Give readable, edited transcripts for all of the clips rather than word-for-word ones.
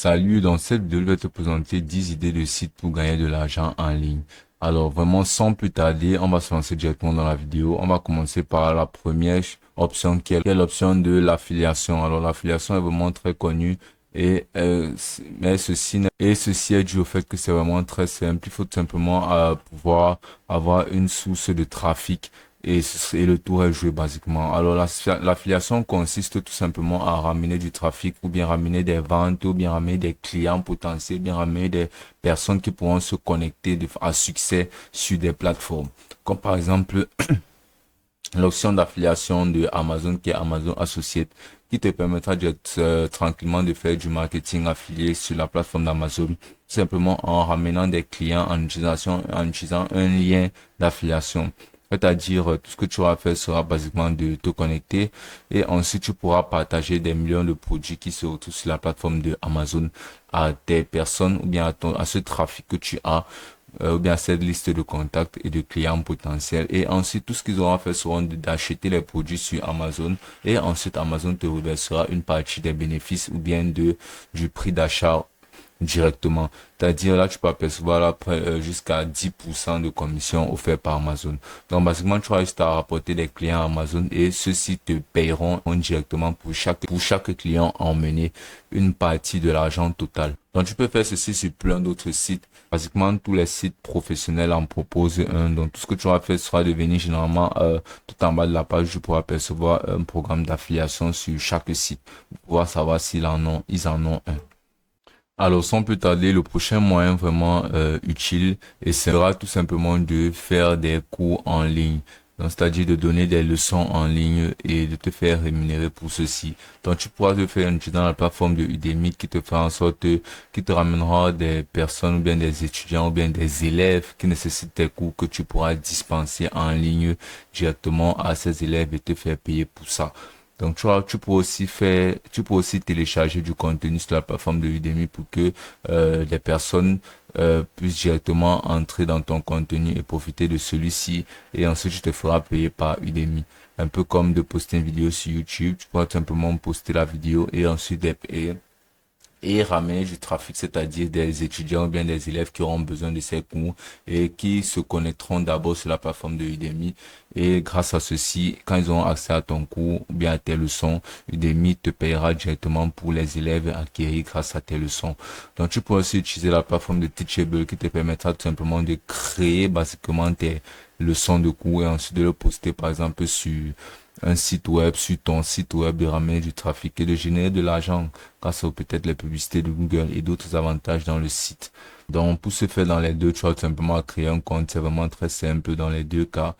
Salut, dans cette vidéo, je vais te présenter 10 idées de sites pour gagner de l'argent en ligne. Alors vraiment, sans plus tarder, on va se lancer directement dans la vidéo. On va commencer par la première option qui est l'option de l'affiliation. Alors l'affiliation est vraiment très connue mais ceci est dû au fait que c'est vraiment très simple. Il faut tout simplement pouvoir avoir une source de trafic et le tour est joué basiquement. Alors l'affiliation consiste tout simplement à ramener du trafic ou bien ramener des ventes ou bien ramener des clients potentiels, bien ramener des personnes qui pourront se connecter à succès sur des plateformes. Comme par exemple l'option d'affiliation de Amazon qui est Amazon Associate qui te permettra tranquillement de faire du marketing affilié sur la plateforme d'Amazon, simplement en ramenant des clients en utilisant un lien d'affiliation. C'est-à-dire, tout ce que tu vas faire sera basiquement de te connecter et ensuite tu pourras partager des millions de produits qui se retrouvent sur la plateforme de Amazon à des personnes ou bien à ce trafic que tu as ou bien cette liste de contacts et de clients potentiels. Et ensuite, tout ce qu'ils auront fait sera d'acheter les produits sur Amazon et ensuite Amazon te reversera une partie des bénéfices ou bien du prix d'achat directement. C'est-à-dire là, tu peux apercevoir là, jusqu'à 10% de commission offerte par Amazon. Donc, basiquement, tu vas juste à rapporter des clients à Amazon et ceux-ci te payeront directement pour chaque client emmener une partie de l'argent total. Donc, tu peux faire ceci sur plein d'autres sites. Basiquement, tous les sites professionnels en proposent un. Donc, tout ce que tu vas faire sera de venir généralement tout en bas de la page, tu pourras apercevoir un programme d'affiliation sur chaque site pour pouvoir savoir ils en ont un. Alors, sans plus tarder, le prochain moyen vraiment utile et sera tout simplement de faire des cours en ligne. Donc, c'est-à-dire de donner des leçons en ligne et de te faire rémunérer pour ceci. Donc, tu pourras te faire dans la plateforme de Udemy qui te fera en sorte, qui te ramènera des personnes ou bien des étudiants ou bien des élèves qui nécessitent des cours que tu pourras dispenser en ligne directement à ces élèves et te faire payer pour ça. Donc, tu peux aussi télécharger du contenu sur la plateforme de Udemy pour que les personnes puissent directement entrer dans ton contenu et profiter de celui-ci. Et ensuite, tu te feras payer par Udemy. Un peu comme de poster une vidéo sur YouTube, tu pourras simplement poster la vidéo et ensuite et ramener du trafic, c'est-à-dire des étudiants ou bien des élèves qui auront besoin de ces cours et qui se connecteront d'abord sur la plateforme de Udemy. Et grâce à ceci, quand ils auront accès à ton cours ou bien à tes leçons, Udemy te payera directement pour les élèves acquis grâce à tes leçons. Donc, tu peux aussi utiliser la plateforme de Teachable qui te permettra tout simplement de créer basiquement tes leçons de cours et ensuite de le poster par exemple sur un site web, sur ton site web, de ramener du trafic et de générer de l'argent grâce aux peut-être les publicités de Google et d'autres avantages dans le site. Donc, pour ce faire dans les deux, tu vas tout simplement créer un compte. C'est vraiment très simple dans les deux cas.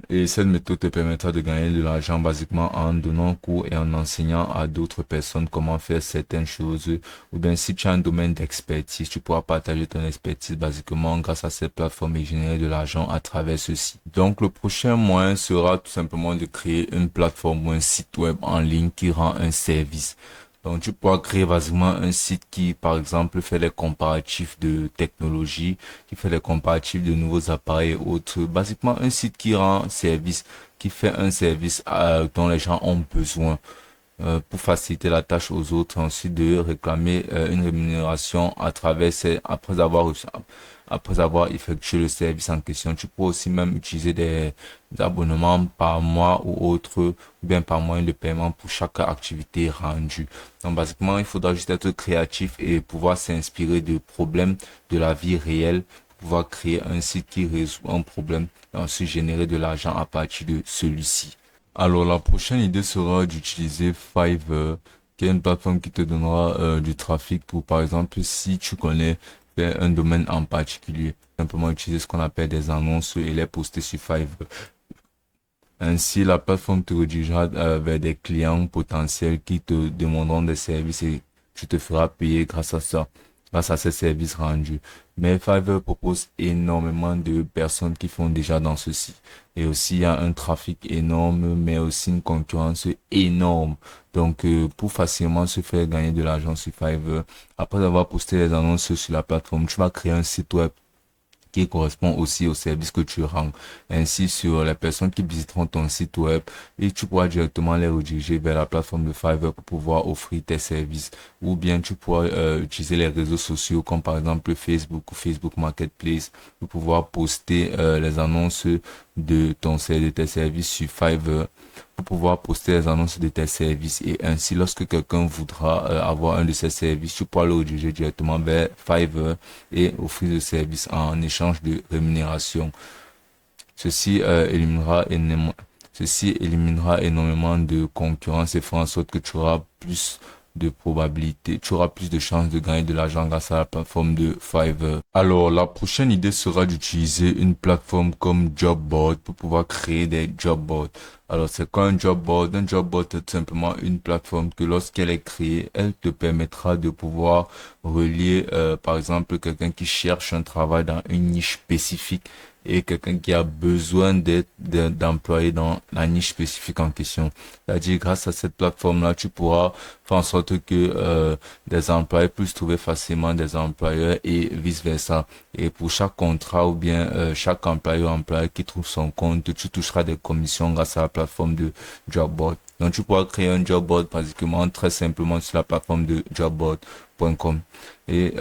Et cette méthode te permettra de gagner de l'argent basiquement en donnant cours et en enseignant à d'autres personnes comment faire certaines choses. Ou bien si tu as un domaine d'expertise, tu pourras partager ton expertise basiquement grâce à cette plateforme et générer de l'argent à travers ceci. Donc le prochain moyen sera tout simplement de créer une plateforme ou un site web en ligne qui rend un service. Donc, tu pourras créer basiquement un site qui, par exemple, fait les comparatifs de technologie, qui fait les comparatifs de nouveaux appareils et autres. Basiquement, un site qui rend service, qui fait un service dont les gens ont besoin pour faciliter la tâche aux autres, ensuite de réclamer une rémunération à travers après avoir effectué le service en question. Tu peux aussi même utiliser des abonnements par mois ou autre, ou bien par moyen de paiement pour chaque activité rendue. Donc, basiquement, il faudra juste être créatif et pouvoir s'inspirer de problèmes de la vie réelle pour pouvoir créer un site qui résout un problème et ensuite générer de l'argent à partir de celui-ci. Alors, la prochaine idée sera d'utiliser Fiverr, qui est une plateforme qui te donnera du trafic pour, par exemple, si tu connais un domaine en particulier, simplement utiliser ce qu'on appelle des annonces et les poster sur Fiverr. Ainsi, la plateforme te redirigera vers des clients potentiels qui te demanderont des services et tu te feras payer grâce à ça, grâce à ces services rendus. Mais Fiverr propose énormément de personnes qui font déjà dans ceci. Et aussi, il y a un trafic énorme, mais aussi une concurrence énorme. Donc, pour facilement se faire gagner de l'argent sur Fiverr, après avoir posté les annonces sur la plateforme, tu vas créer un site web qui correspond aussi au service que tu rends. Ainsi, sur les personnes qui visiteront ton site web, et tu pourras directement les rediriger vers la plateforme de Fiverr pour pouvoir offrir tes services. Ou bien tu pourras utiliser les réseaux sociaux comme par exemple Facebook ou Facebook Marketplace pour pouvoir poster les annonces de tes services sur Fiverr, pour pouvoir poster les annonces de tes services. Et ainsi, lorsque quelqu'un voudra avoir un de ces services, tu pourras le rediriger directement vers Fiverr et offrir le service en échange de rémunération. Ceci éliminera énormément de concurrence et fera en sorte que tu auras plus de probabilité, tu auras plus de chances de gagner de l'argent grâce à la plateforme de Fiverr. Alors, la prochaine idée sera d'utiliser une plateforme comme Jobboard pour pouvoir créer des job boards. Alors, c'est quoi un job board? Un job board est tout simplement une plateforme que lorsqu'elle est créée, elle te permettra de pouvoir relier, par exemple, quelqu'un qui cherche un travail dans une niche spécifique et quelqu'un qui a besoin d'employer dans la niche spécifique en question. C'est-à-dire, grâce à cette plateforme-là, tu pourras faire en sorte que des employés puissent trouver facilement des employeurs et vice-versa. Et pour chaque contrat ou bien chaque employé ou employé qui trouve son compte, tu toucheras des commissions grâce à la plateforme de Jobboard. Donc, tu pourras créer un job board basiquement très simplement sur la plateforme de jobboard.com et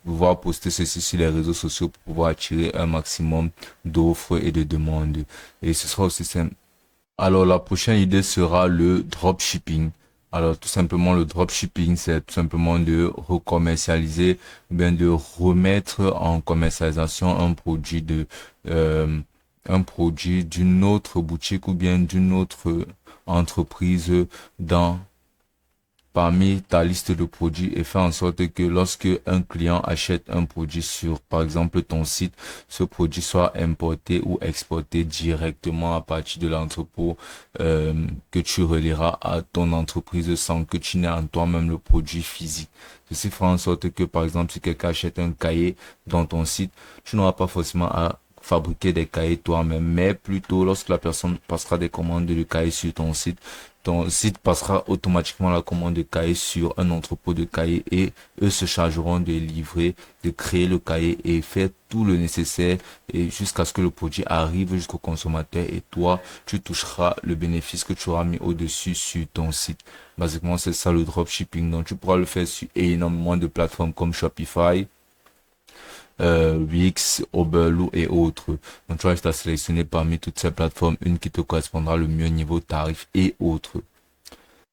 pouvoir poster ceci sur les réseaux sociaux pour pouvoir attirer un maximum d'offres et de demandes. Et ce sera aussi simple. Alors, la prochaine idée sera le dropshipping. Alors, tout simplement, le dropshipping, c'est tout simplement de recommercialiser, bien de remettre en commercialisation un produit d'une autre boutique ou bien d'une autre entreprise dans parmi ta liste de produits et faire en sorte que lorsque un client achète un produit sur, par exemple, ton site, ce produit soit importé ou exporté directement à partir de l'entrepôt que tu relieras à ton entreprise sans que tu n'aies en toi-même le produit physique. Ceci fera en sorte que, par exemple, si quelqu'un achète un cahier dans ton site, tu n'auras pas forcément à fabriquer des cahiers toi-même, mais plutôt lorsque la personne passera des commandes de cahiers sur ton site passera automatiquement la commande de cahiers sur un entrepôt de cahiers et eux se chargeront de livrer, de créer le cahier et faire tout le nécessaire et jusqu'à ce que le produit arrive jusqu'au consommateur et toi, tu toucheras le bénéfice que tu auras mis au-dessus sur ton site. Basiquement, c'est ça le dropshipping. Donc, tu pourras le faire sur énormément de plateformes comme Shopify, Wix, Oberlo et autres. Donc tu vas juste à sélectionner parmi toutes ces plateformes une qui te correspondra le mieux niveau tarif et autres.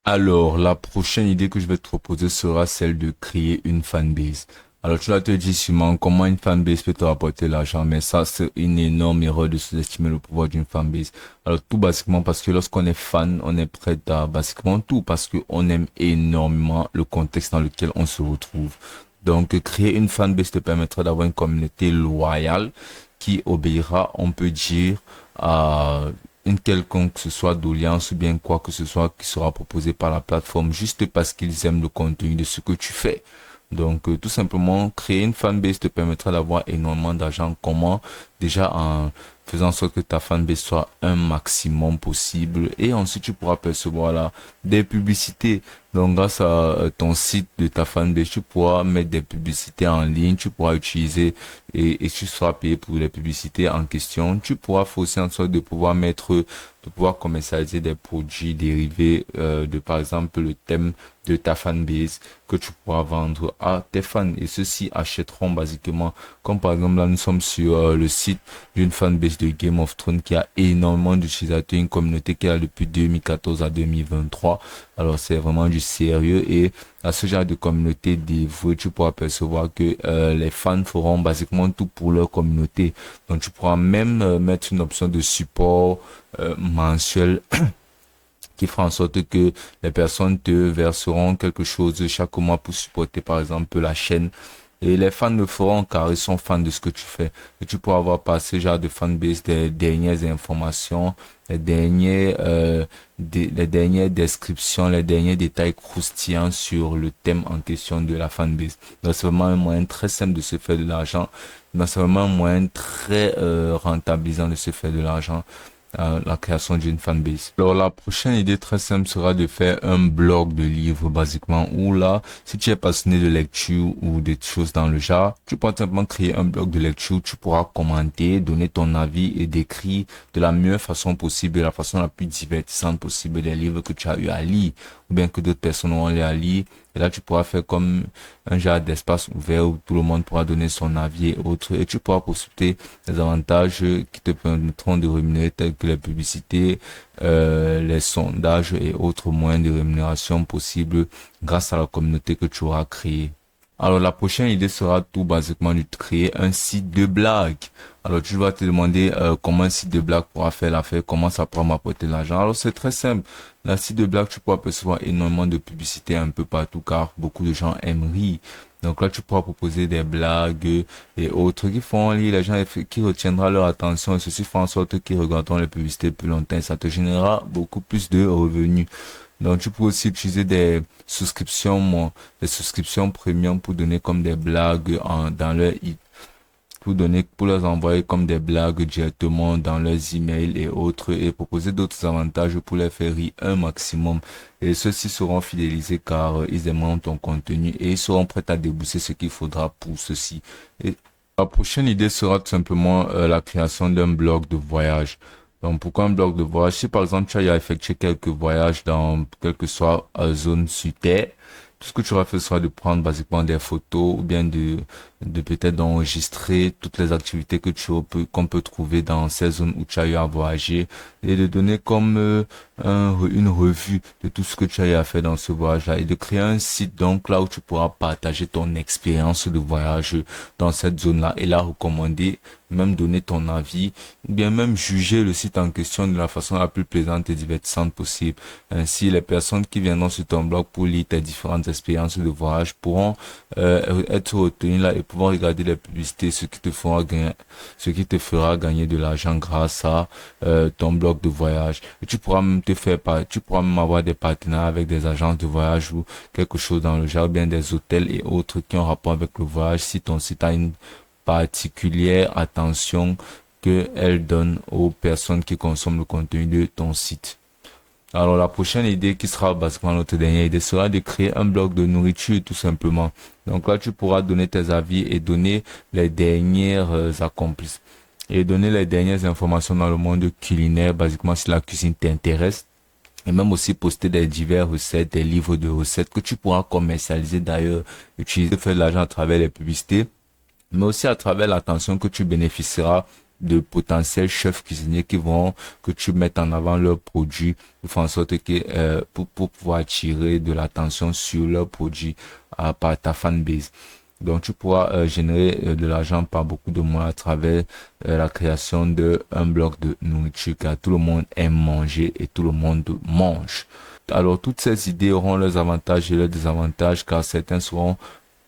Alors, la prochaine idée que je vais te proposer sera celle de créer une fanbase. Alors, tu vas te dire sûrement comment une fanbase peut te rapporter l'argent, mais ça, c'est une énorme erreur de sous-estimer le pouvoir d'une fanbase. Alors, tout basiquement parce que lorsqu'on est fan, on est prêt à basiquement tout parce qu'on aime énormément le contexte dans lequel on se retrouve. Donc, créer une fanbase te permettra d'avoir une communauté loyale qui obéira, on peut dire, à une quelconque que ce soit d'audience ou bien quoi que ce soit qui sera proposé par la plateforme juste parce qu'ils aiment le contenu de ce que tu fais. Donc, tout simplement, créer une fanbase te permettra d'avoir énormément d'argent. Comment? Déjà en faisant en sorte que ta fanbase soit un maximum possible. Et ensuite, tu pourras percevoir là des publicités. Donc, grâce à ton site de ta fanbase, tu pourras mettre des publicités en ligne. Tu pourras utiliser et tu seras payé pour les publicités en question. Tu pourras faire aussi en sorte de pouvoir de pouvoir commercialiser des produits dérivés de, par exemple, le thème de ta fanbase que tu pourras vendre à tes fans. Et ceux-ci achèteront basiquement, comme par exemple là, nous sommes sur le site d'une fanbase de Game of Thrones qui a énormément d'utilisateurs, une communauté qui a depuis 2014 à 2023. Alors c'est vraiment du sérieux et à ce genre de communauté dévouée, tu pourras percevoir que les fans feront basiquement tout pour leur communauté. Donc tu pourras même mettre une option de support mensuel qui fera en sorte que les personnes te verseront quelque chose chaque mois pour supporter par exemple la chaîne. Et les fans le feront car ils sont fans de ce que tu fais. Et tu pourras avoir par ce genre de fanbase des dernières informations, les dernières descriptions, les derniers détails croustillants sur le thème en question de la fanbase. Donc c'est vraiment un moyen très simple de se faire de l'argent. Donc c'est vraiment un moyen très rentabilisant de se faire de l'argent. la création d'une fanbase. Alors la prochaine idée très simple sera de faire un blog de livres basiquement, où là, si tu es passionné de lecture ou des choses dans le genre, tu pourras simplement créer un blog de lecture, tu pourras commenter, donner ton avis et décrire de la meilleure façon possible, de la façon la plus divertissante possible des livres que tu as eu à lire ou bien que d'autres personnes ont eu à lire. Et là, tu pourras faire comme un genre d'espace ouvert où tout le monde pourra donner son avis et autres. Et tu pourras profiter des avantages qui te permettront de rémunérer, tels que les publicités, les sondages et autres moyens de rémunération possibles grâce à la communauté que tu auras créée. Alors la prochaine idée sera tout basiquement de créer un site de blague. Alors tu vas te demander comment un site de blague pourra faire l'affaire, comment ça pourra m'apporter de l'argent. Alors c'est très simple. La site de blague, tu pourras percevoir énormément de publicité un peu partout car beaucoup de gens aiment rire. Donc là, tu pourras proposer des blagues et autres qui font rire les gens, qui retiendra leur attention, et ceci fait en sorte qu'ils regarderont les publicités plus longtemps. Ça te générera beaucoup plus de revenus. Donc, tu peux aussi utiliser des souscriptions, des souscriptions premium pour donner comme des blagues dans leur, pour leur envoyer comme des blagues directement dans leurs emails et autres, et proposer d'autres avantages pour les faire rire un maximum. Et ceux-ci seront fidélisés car ils aimeront ton contenu et ils seront prêts à débourser ce qu'il faudra pour ceci. Et la prochaine idée sera tout simplement la création d'un blog de voyage. Donc, pourquoi un blog de voyage? Si par exemple tu as effectué quelques voyages dans quelle que soit zone sur Terre, tout ce que tu vas faire sera de prendre basiquement des photos ou bien de peut-être d'enregistrer toutes les activités qu'on peut trouver dans ces zones où tu as eu à voyager, et de donner comme une revue de tout ce que tu as eu à faire dans ce voyage-là, et de créer un site donc là où tu pourras partager ton expérience de voyage dans cette zone-là et la recommander, même donner ton avis, ou bien même juger le site en question de la façon la plus plaisante et divertissante possible. Ainsi, les personnes qui viendront sur ton blog pour lire tes différentes expériences de voyage pourront être retenues là et pouvoir regarder les publicités, ce qui te fera gagner de l'argent grâce à ton blog de voyage. Et tu pourras même tu pourras même avoir des partenaires avec des agences de voyage ou quelque chose dans le genre, bien des hôtels et autres qui ont rapport avec le voyage, si ton site a une particulière attention que elle donne aux personnes qui consomment le contenu de ton site. Alors la prochaine idée, qui sera basiquement notre dernière idée, sera de créer un blog de nourriture tout simplement. Donc là, tu pourras donner tes avis et donner les dernières accomplissements et donner les dernières informations dans le monde culinaire, basiquement si la cuisine t'intéresse. Et même aussi poster des diverses recettes, des livres de recettes que tu pourras commercialiser d'ailleurs, utiliser, faire de l'argent à travers les publicités, mais aussi à travers l'attention que tu bénéficieras de potentiels chefs cuisiniers que tu mettes en avant leurs produits, pour faire en sorte que, pour pouvoir attirer de l'attention sur leurs produits, par ta fanbase. Donc, tu pourras générer de l'argent par beaucoup de moyens à travers la création de un blog de nourriture, car tout le monde aime manger et tout le monde mange. Alors, toutes ces idées auront leurs avantages et leurs désavantages, car certains seront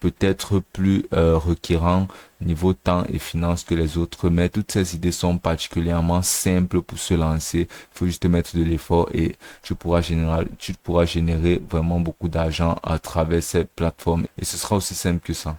peut-être plus requérants niveau temps et finances que les autres, mais toutes ces idées sont particulièrement simples pour se lancer. Il faut juste mettre de l'effort et tu pourras générer vraiment beaucoup d'argent à travers ces plateformes, et ce sera aussi simple que ça.